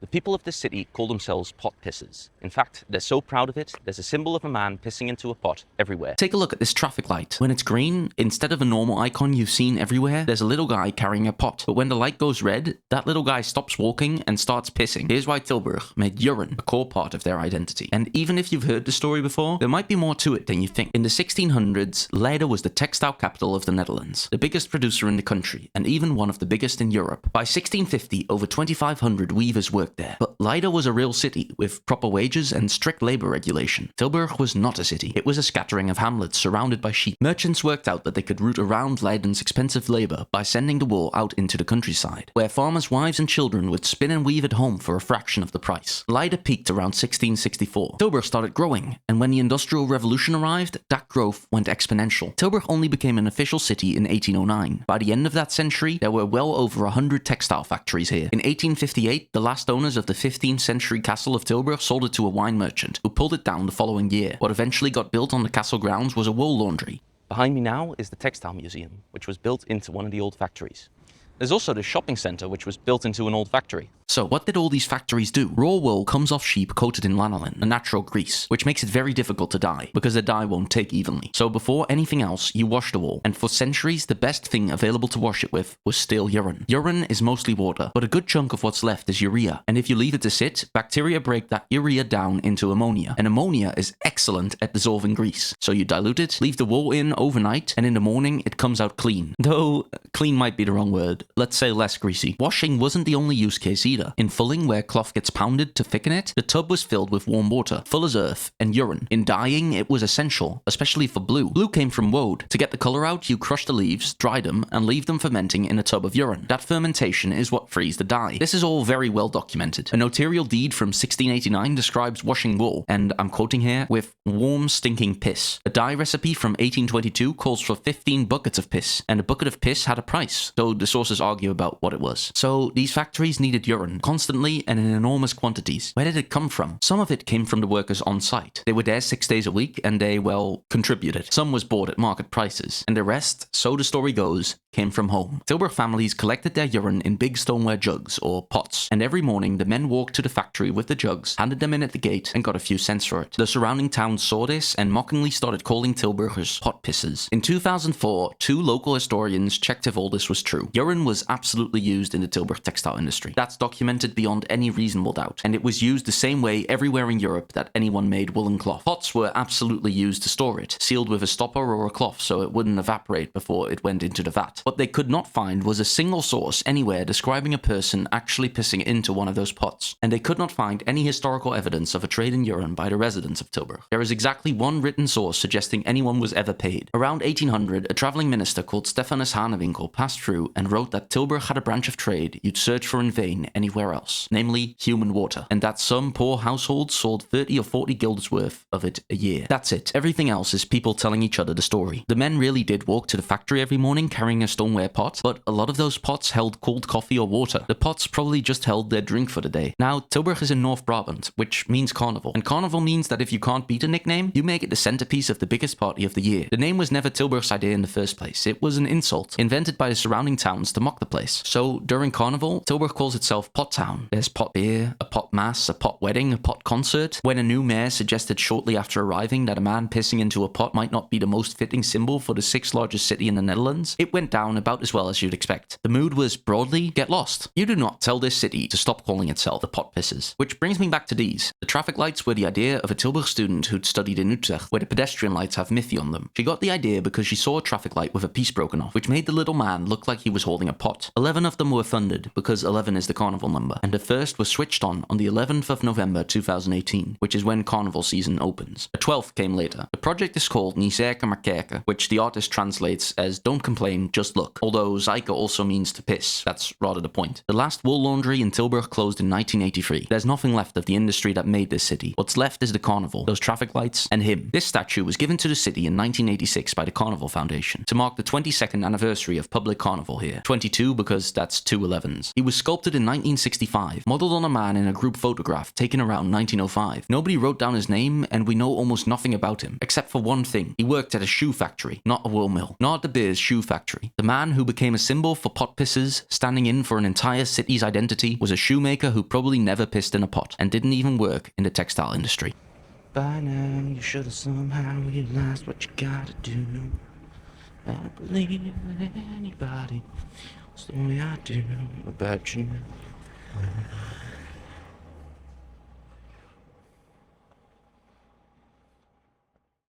The people of this city call themselves potpissers. In fact, they're so proud of it, there's a symbol of a man pissing into a pot everywhere. Take a look at this traffic light. When it's green, instead of a normal icon you've seen everywhere, there's a little guy carrying a pot. But when the light goes red, that little guy stops walking and starts pissing. Here's why Tilburg made urine a core part of their identity. And even if you've heard the story before, there might be more to it than you think. In the 1600s, Leiden was the textile capital of the Netherlands, the biggest producer in the country, and even one of the biggest in Europe. By 1650, over 2,500 weavers worked there. But Leiden was a real city, with proper wages and strict labor regulation. Tilburg was not a city. It was a scattering of hamlets surrounded by sheep. Merchants worked out that they could route around Leiden's expensive labor by sending the wool out into the countryside, where farmers' wives and children would spin and weave at home for a fraction of the price. Leiden peaked around 1664. Tilburg started growing, and when the Industrial Revolution arrived, that growth went exponential. Tilburg only became an official city in 1809. By the end of that century, there were well over 100 textile factories here. In 1858, the last owners of the 15th century castle of Tilburg sold it to a wine merchant, who pulled it down the following year. What eventually got built on the castle grounds was a wool laundry. Behind me now is the textile museum, which was built into one of the old factories. There's also the shopping centre, which was built into an old factory. So what did all these factories do? Raw wool comes off sheep coated in lanolin, a natural grease, which makes it very difficult to dye, because the dye won't take evenly. So before anything else, you wash the wool, and for centuries, the best thing available to wash it with was still urine. Urine is mostly water, but a good chunk of what's left is urea, and if you leave it to sit, bacteria break that urea down into ammonia, and ammonia is excellent at dissolving grease. So you dilute it, leave the wool in overnight, and in the morning, it comes out clean. Though, clean might be the wrong word. Let's say less greasy. Washing wasn't the only use case either. In fulling, where cloth gets pounded to thicken it, the tub was filled with warm water, full as earth, and urine. In dyeing, it was essential, especially for blue. Blue came from woad. To get the color out, you crush the leaves, dry them, and leave them fermenting in a tub of urine. That fermentation is what frees the dye. This is all very well documented. A notarial deed from 1689 describes washing wool, and I'm quoting here, with warm, stinking piss. A dye recipe from 1822 calls for 15 buckets of piss, and a bucket of piss had a price, though the sources argue about what it was. So these factories needed urine, constantly and in enormous quantities. Where did it come from? Some of it came from the workers on site. They were there 6 days a week, and they, well, contributed. Some was bought at market prices, and the rest, so the story goes, came from home. Tilburg families collected their urine in big stoneware jugs, or pots, and every morning the men walked to the factory with the jugs, handed them in at the gate, and got a few cents for it. The surrounding towns saw this, and mockingly started calling Tilburgers potpissers. In 2004, 2 local historians checked if all this was true. Urine was absolutely used in the Tilburg textile industry. That's documented beyond any reasonable doubt, and it was used the same way everywhere in Europe that anyone made woolen cloth. Pots were absolutely used to store it, sealed with a stopper or a cloth so it wouldn't evaporate before it went into the vat. What they could not find was a single source anywhere describing a person actually pissing into one of those pots, and they could not find any historical evidence of a trade in urine by the residents of Tilburg. There is exactly one written source suggesting anyone was ever paid. Around 1800, a traveling minister called Stephanus Hanewinkel passed through and wrote that Tilburg had a branch of trade you'd search for in vain anywhere else, namely human water, and that some poor households sold 30 or 40 guilders worth of it a year. That's it. Everything else is people telling each other the story. The men really did walk to the factory every morning carrying a stoneware pot, but a lot of those pots held cold coffee or water. The pots probably just held their drink for the day. Now, Tilburg is in North Brabant, which means carnival, and carnival means that if you can't beat a nickname, you make it the centerpiece of the biggest party of the year. The name was never Tilburg's idea in the first place. It was an insult, invented by the surrounding towns to mock the place. So, during carnival, Tilburg calls itself Pot Town. There's pot beer, a pot mass, a pot wedding, a pot concert. When a new mayor suggested shortly after arriving that a man pissing into a pot might not be the most fitting symbol for the 6th largest city in the Netherlands, it went down about as well as you'd expect. The mood was broadly, get lost. You do not tell this city to stop calling itself the potpissers. Which brings me back to these. The traffic lights were the idea of a Tilburg student who'd studied in Utrecht, where the pedestrian lights have Mythe on them. She got the idea because she saw a traffic light with a piece broken off, which made the little man look like he was holding a pot. 11 of them were funded, because 11 is the carnival number, and the first was switched on the 11th of November 2018, which is when carnival season opens. A 12th came later. The project is called Niet zeiken maar kijken, which the artist translates as don't complain, just look, although zeiken also means to piss. That's rather the point. The last wool laundry in Tilburg closed in 1983. There's nothing left of the industry that made this city. What's left is the carnival, those traffic lights, and him. This statue was given to the city in 1986 by the Carnaval Foundation to mark the 22nd anniversary of public carnival here. 22 because that's 2 11s. He was sculpted in 19 1965, modeled on a man in a group photograph taken around 1905. Nobody wrote down his name, and we know almost nothing about him, except for one thing. He worked at a shoe factory, not a wool mill. Not De Beers shoe factory. The man who became a symbol for potpissers, standing in for an entire city's identity, was a shoemaker who probably never pissed in a pot, and didn't even work in the textile industry. By now, you should have somehow realized what you gotta do. I don't believe that anybody feels the way I do about you.